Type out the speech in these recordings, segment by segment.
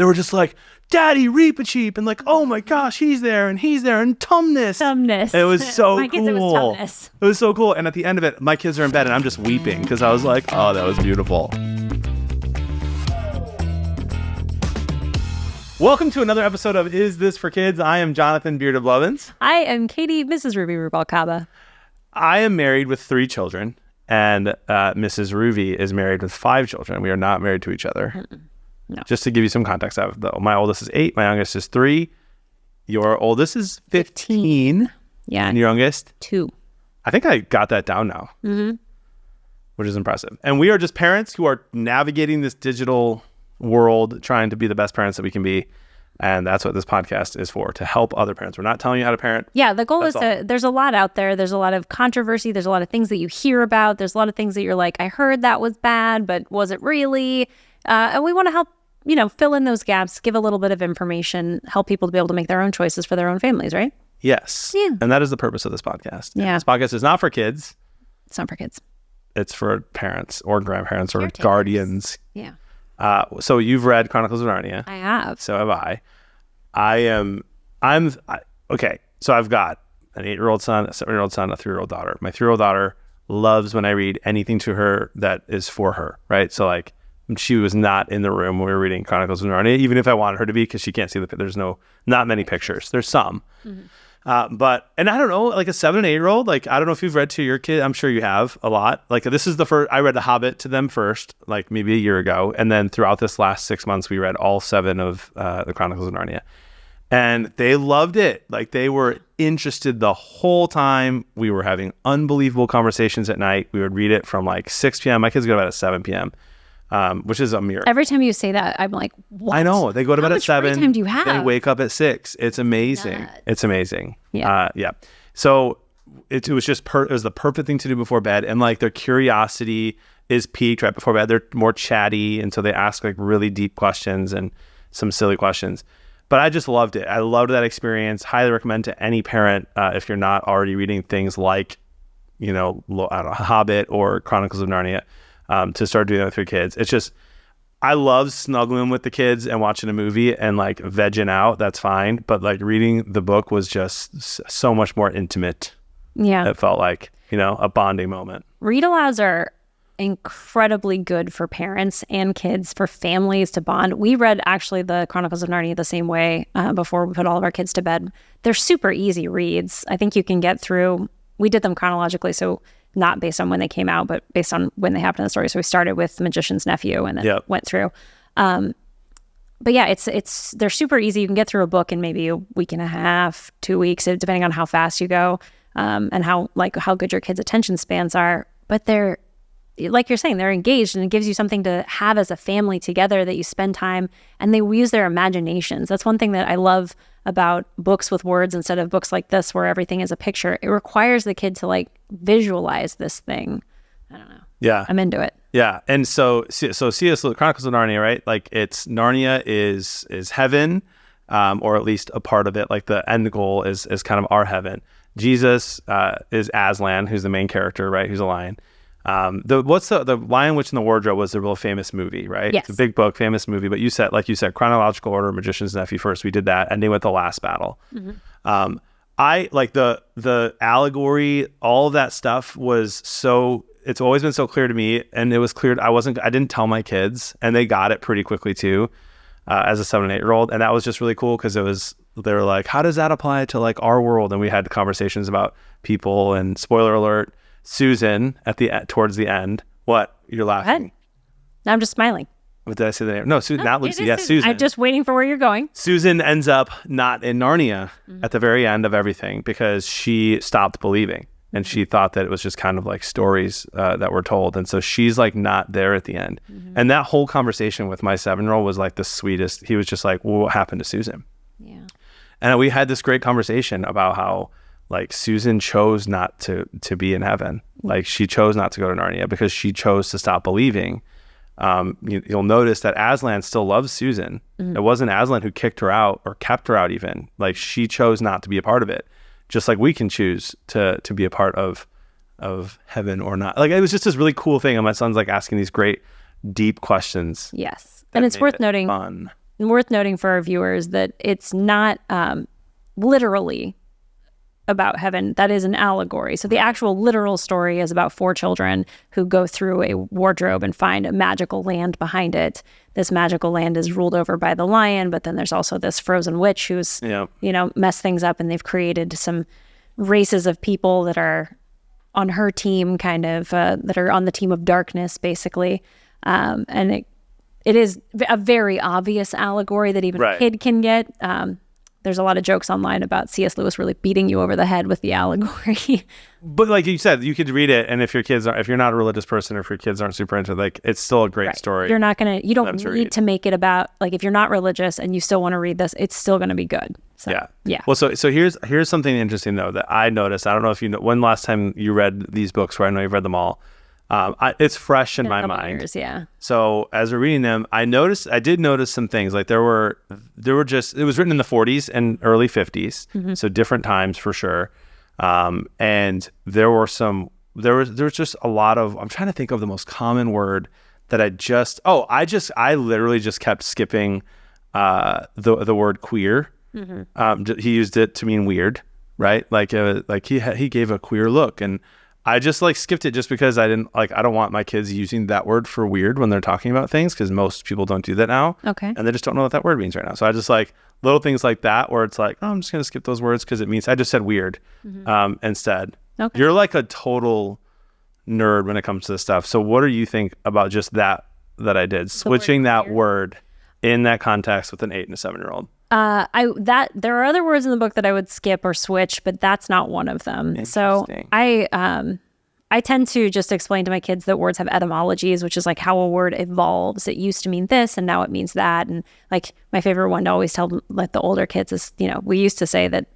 They were just like, Daddy, Reepicheep, and like, oh my gosh, he's there, and Tumnus. It was so my cool. Kids, it was Tumnus. It was so cool. And at the end of it, my kids are in bed, and I'm just weeping because I was like, oh, that was beautiful. Welcome to another episode of Is This for Kids? I am Jonathan Bearded Blevins. I am Katie, Mrs. Ruby Rubalcaba. I am married with 3 children, and Mrs. Ruby is married with 5 children. We are not married to each other. No. Just to give you some context, my oldest is 8, my youngest is 3, your oldest is 15, yeah, and your youngest? 2. I think I got that down now, which is impressive. And we are just parents who are navigating this digital world, trying to be the best parents that we can be. And that's what this podcast is for, to help other parents. We're not telling you how to parent. Yeah, the goal is there's a lot out there. There's a lot of controversy. There's a lot of things that you hear about. There's a lot of things that you're like, I heard that was bad, but was it really? And we want to help, fill in those gaps, give a little bit of information, help people to be able to make their own choices for their own families, right? Yes. Yeah. And that is the purpose of this podcast. Yeah. This podcast is not for kids. It's not for kids. It's for parents or grandparents or Caretakers. guardians. Yeah. So you've read Chronicles of Narnia. I have. So have I. Okay. So I've got an 8-year-old son, a 7-year-old son, a 3-year-old daughter. My 3-year-old daughter loves when I read anything to her that is for her, right? So like, she was not in the room when we were reading Chronicles of Narnia, even if I wanted her to be, because she can't see there's not many pictures. There's some. Mm-hmm. And I don't know, like a 7 and 8-year-old, like, I don't know if you've read to your kid. I'm sure you have a lot. Like, this is the first, I read The Hobbit to them first, like maybe a year ago. And then throughout this last 6 months, we read all 7 of the Chronicles of Narnia. And they loved it. Like, they were interested the whole time. We were having unbelievable conversations at night. We would read it from like 6 p.m. My kids go to bed at 7 p.m., which is a miracle. Every time you say that, I'm like, what? I know. They go to bed at 7. How much free time do you have? They wake up at 6. It's amazing. Nuts. It's amazing. Yeah. Yeah. So it was just it was the perfect thing to do before bed. And like, their curiosity is piqued right before bed. They're more chatty. And so they ask like really deep questions and some silly questions. But I just loved it. I loved that experience. Highly recommend to any parent if you're not already reading things like, I don't know, Hobbit or Chronicles of Narnia, to start doing that with your kids. It's just, I love snuggling with the kids and watching a movie and like vegging out. That's fine. But like, reading the book was just so much more intimate. Yeah. It felt like, a bonding moment. Read alouds are incredibly good for parents and kids, for families to bond. We read actually the Chronicles of Narnia the same way before we put all of our kids to bed. They're super easy reads. I think you can get through. We did them chronologically, so not based on when they came out, but based on when they happened in the story. So we started with The Magician's Nephew and then went through. But yeah, they're super easy. You can get through a book in maybe a week and a half, 2 weeks, depending on how fast you go, and how good your kids' attention spans are. But they're, like you're saying, they're engaged, and it gives you something to have as a family together, that you spend time, and they use their imaginations. That's one thing that I love about books with words instead of books like this where everything is a picture. It requires the kid to like visualize this thing. I don't know. Yeah. I'm into it. Yeah. And so C.S. Chronicles of Narnia, right? Like, it's Narnia is heaven, or at least a part of it. Like, the end goal is kind of our heaven. Jesus is Aslan, who's the main character, right? Who's a lion. The Lion, Witch, and the Wardrobe was the real famous movie, right? Yes. It's a big book, famous movie. But you said chronological order, Magician's Nephew first. We did that, ending with the last battle. Mm-hmm. I like the allegory. All of that stuff was so. It's always been so clear to me, and it was clear. I didn't tell my kids, and they got it pretty quickly too, as a 7 and 8-year-old, and that was just really cool because they were like, how does that apply to like our world? And we had conversations about people. And spoiler alert. Susan towards the end. What? You're laughing. I'm just smiling. What did I say the name? No, Susan, not Lucy. Yes, Susan. I'm just waiting for where you're going. Susan ends up not in Narnia at the very end of everything because she stopped believing, and she thought that it was just kind of like stories that were told, and so she's like not there at the end. And that whole conversation with my 7-year-old was like the sweetest. He was just like, well, what happened to Susan? Yeah. And we had this great conversation about how, like, Susan chose not to be in heaven. Like, she chose not to go to Narnia because she chose to stop believing. You'll notice that Aslan still loves Susan. Mm-hmm. It wasn't Aslan who kicked her out or kept her out even. Like, she chose not to be a part of it. Just like we can choose to be a part of heaven or not. Like, it was just this really cool thing. And my son's like asking these great, deep questions. Yes. And it's worth noting. Fun. worth noting for our viewers that it's not literally about heaven. That is an allegory. So the actual literal story is about 4 children who go through a wardrobe and find a magical land behind it. This magical land is ruled over by the lion, but then there's also this frozen witch who's, messed things up, and they've created some races of people that are on her team, kind of, that are on the team of darkness, basically. And it is a very obvious allegory that even a kid can get. There's a lot of jokes online about C.S. Lewis really beating you over the head with the allegory. But like you said, you could read it, and if you're not a religious person, or if your kids aren't super into it, like, it's still a great story. You don't need to make it about, like, if you're not religious and you still want to read this, it's still going to be good. So, yeah. Well, so here's something interesting though that I noticed. I don't know if you know, when last time you read these books, where I know you've read them all. It's fresh in my mind. Years, yeah. So as we're reading them, I did notice some things. Like there were just, it was written in the 40s and early 50s, so different times for sure. And there was just a lot of, I'm trying to think of the most common word that I literally just kept skipping the word queer. He used it to mean weird, right? Like he gave a queer look, and I just like skipped it just because I don't want my kids using that word for weird when they're talking about things, because most people don't do that now. Okay. And they just don't know what that word means right now. So I just like little things like that where it's like, oh, I'm just going to skip those words because it means, I just said weird instead. Okay. You're like a total nerd when it comes to this stuff. So what do you think about just that I did? Switching that word in that context with an 8 and a 7-year-old? There are other words in the book that I would skip or switch, but that's not one of them. So I tend to just explain to my kids that words have etymologies, which is like how a word evolves. It used to mean this, and now it means that. And like my favorite one to always tell like the older kids is, we used to say that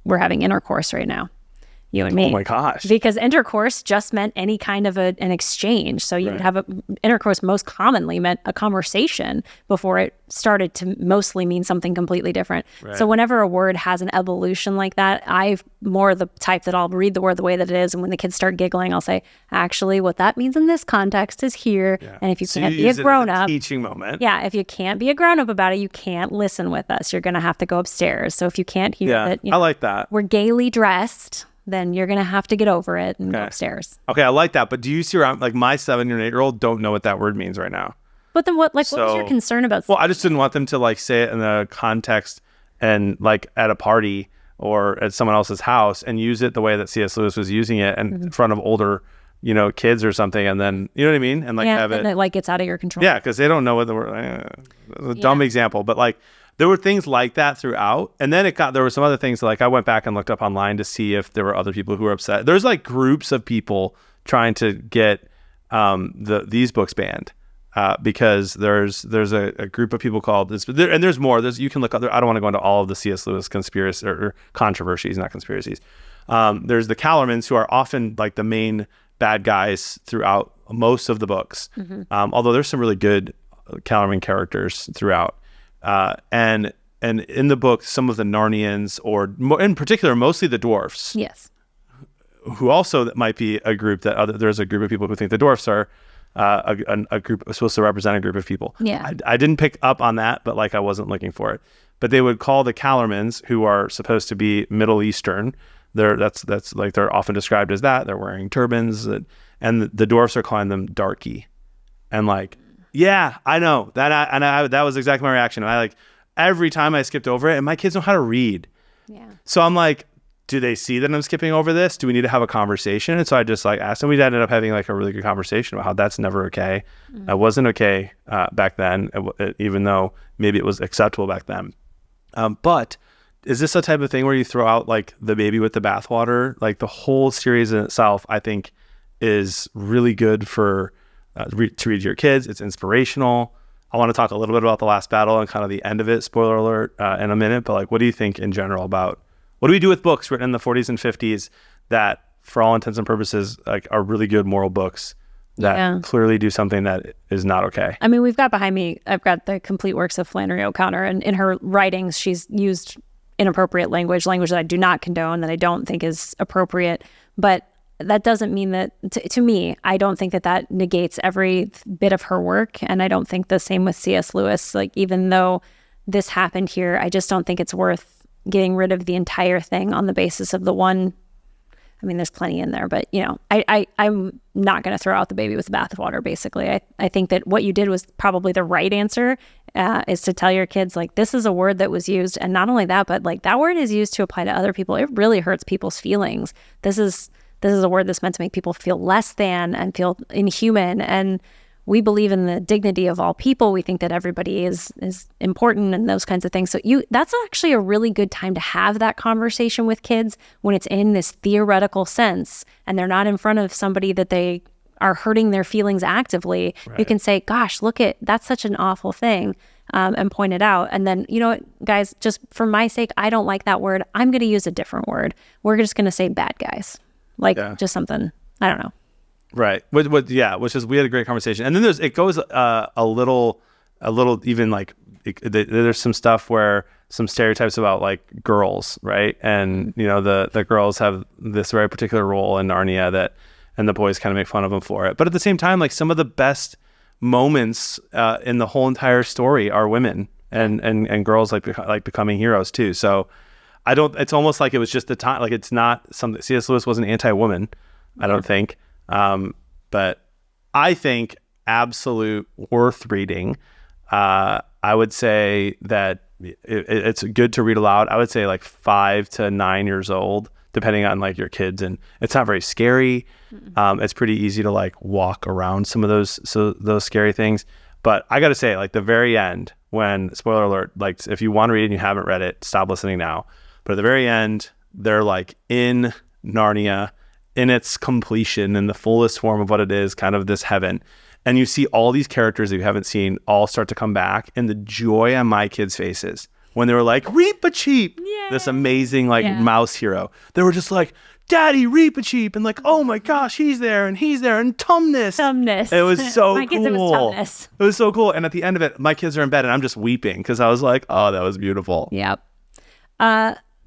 we're having intercourse right now. You and me. Oh my gosh. Because intercourse just meant any kind of an exchange. So you would have intercourse most commonly meant a conversation before it started to mostly mean something completely different. Right. So whenever a word has an evolution like that, I'm more the type that I'll read the word the way that it is. And when the kids start giggling, I'll say, actually, what that means in this context is here. Yeah. And if you can't be a grown-up. Teaching moment. Yeah. If you can't be a grown-up about it, you can't listen with us. You're going to have to go upstairs. So if you can't hear that, I like that. We're gaily dressed, then you're going to have to get over it and go upstairs. Okay, I like that. But do you see around, like my 7 and 8-year-old don't know what that word means right now. But then what was your concern about? Well, I just didn't want them to like say it in a context and like at a party or at someone else's house and use it the way that C.S. Lewis was using it in front of older, kids or something. And then, you know what I mean? And like have it like it's out of your control. Yeah, because they don't know what the word, a dumb example, but like, there were things like that throughout. And then there were some other things, like I went back and looked up online to see if there were other people who were upset. There's like groups of people trying to get these books banned because there's a group of people called this, and there's more. You can look up. I don't want to go into all of the C.S. Lewis conspiracy or controversies, not conspiracies. There's the Calormans, who are often like the main bad guys throughout most of the books. Although there's some really good Calorman characters throughout. And in the book, some of the Narnians, or in particular, mostly the dwarfs. Yes. Who also might be a group there's a group of people who think the dwarfs are a group supposed to represent a group of people. Yeah. I didn't pick up on that, but like I wasn't looking for it. But they would call the Calormans, who are supposed to be Middle Eastern. That's like they're often described as that. They're wearing turbans, and the dwarfs are calling them darky, and like. Yeah, I know that. That was exactly my reaction. I like every time I skipped over it, and my kids know how to read. Yeah. So I'm like, do they see that I'm skipping over this? Do we need to have a conversation? And so I just like asked, and we ended up having like a really good conversation about how that's never okay. It wasn't okay back then, even though maybe it was acceptable back then. But is this a type of thing where you throw out like the baby with the bathwater? Like the whole series in itself, I think, is really good for. To read to your kids. It's inspirational. I want to talk a little bit about the last battle and kind of the end of it, spoiler alert, in a minute, but like what do you think in general about what do we do with books written in the 40s and 50s that for all intents and purposes like are really good moral books that clearly do something that is not okay? I mean, we've got behind me, I've got the complete works of Flannery O'Connor, and in her writings she's used inappropriate language that I do not condone, that I don't think is appropriate, but that doesn't mean that, to me, I don't think that negates every bit of her work. And I don't think the same with C.S. Lewis. Like, even though this happened here. I just don't think it's worth getting rid of the entire thing on the basis of the one. I mean, there's plenty in there, but I'm not going to throw out the baby with the bathwater, basically. I think that what you did was probably the right answer, is to tell your kids, like, this is a word that was used. And not only that, but like that word is used to apply to other people. It really hurts people's feelings. This is a word that's meant to make people feel less than and feel inhuman. And we believe in the dignity of all people. We think that everybody is important and those kinds of things. So that's actually a really good time to have that conversation with kids when it's in this theoretical sense and they're not in front of somebody that they are hurting their feelings actively. Right. You can say, gosh, that's such an awful thing, and point it out. And then, you know what, guys, just for my sake, I don't like that word. I'm going to use a different word. We're just going to say bad guys. Just something, I don't know. Right. Which is, we had a great conversation. And then it goes a little even like, there's some stuff where some stereotypes about like girls, right? And, you know, the girls have this very particular role in Narnia and the boys kind of make fun of them for it. But at the same time, like some of the best moments in the whole entire story are women and girls like becoming heroes too. So it's almost like it was just the time, like it's not something, C.S. Lewis wasn't anti-woman, I don't think. But I think absolute worth reading. I would say that it's good to read aloud. I would say like 5 to 9 years old, depending on like your kids, and it's not very scary. It's pretty easy to like walk around some of those scary things. But I got to say, like the very end, when, spoiler alert, like if you want to read it and you haven't read it, stop listening now. But at the very end, they're like in Narnia, in its completion, in the fullest form of what it is, kind of this heaven. And you see all these characters that you haven't seen all start to come back, and the joy on my kids' faces when they were like, Reepicheep, this amazing mouse hero. They were just like, Daddy, Reepicheep, and like, oh my gosh, he's there, and Tumnus. It was so cool. Kids, it was Tumnus. It was so cool. And at the end of it, my kids are in bed, and I'm just weeping because I was like, oh, that was beautiful. Yep.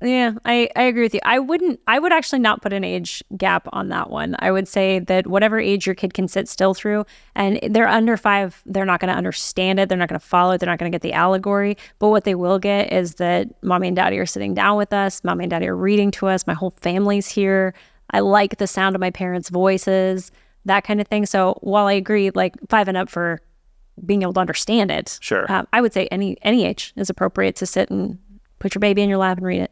Yeah, I agree with you. I would actually not put an age gap on that one. I would say that whatever age your kid can sit still through, and they're under 5, they're not going to understand it. They're not going to follow it. They're not going to get the allegory. But what they will get is that mommy and daddy are sitting down with us. Mommy and daddy are reading to us. My whole family's here. I like the sound of my parents' voices, that kind of thing. So while I agree, like 5 and up for being able to understand it, sure. I would say any age is appropriate to sit and put your baby in your lap and read it.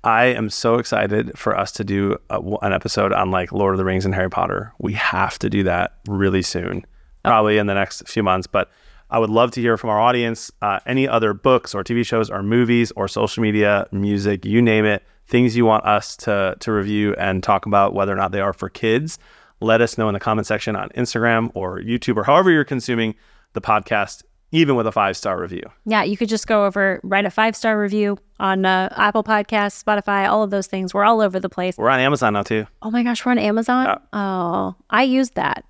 I am so excited for us to do an episode on like Lord of the Rings and Harry Potter. We have to do that really soon, probably in the next few months. But I would love to hear from our audience, any other books or TV shows or movies or social media, music, you name it, things you want us to review and talk about, whether or not they are for kids. Let us know in the comment section on Instagram or YouTube or however you're consuming the podcast, even with a 5-star review. Yeah, you could just go over, write a 5-star review on Apple Podcasts, Spotify, all of those things. We're all over the place. We're on Amazon now too. Oh my gosh, we're on Amazon? Yeah. Oh, I used that.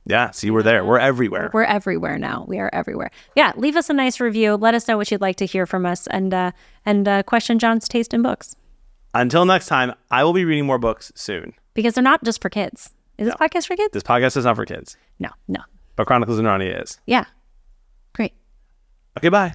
Yeah, see, we're there. We're everywhere. We're everywhere now. We are everywhere. Yeah, leave us a nice review. Let us know what you'd like to hear from us, and question John's taste in books. Until next time, I will be reading more books soon. Because they're not just for kids. Is this podcast for kids? This podcast is not for kids. No. But Chronicles of Narnia is. Yeah. Great. Okay, bye.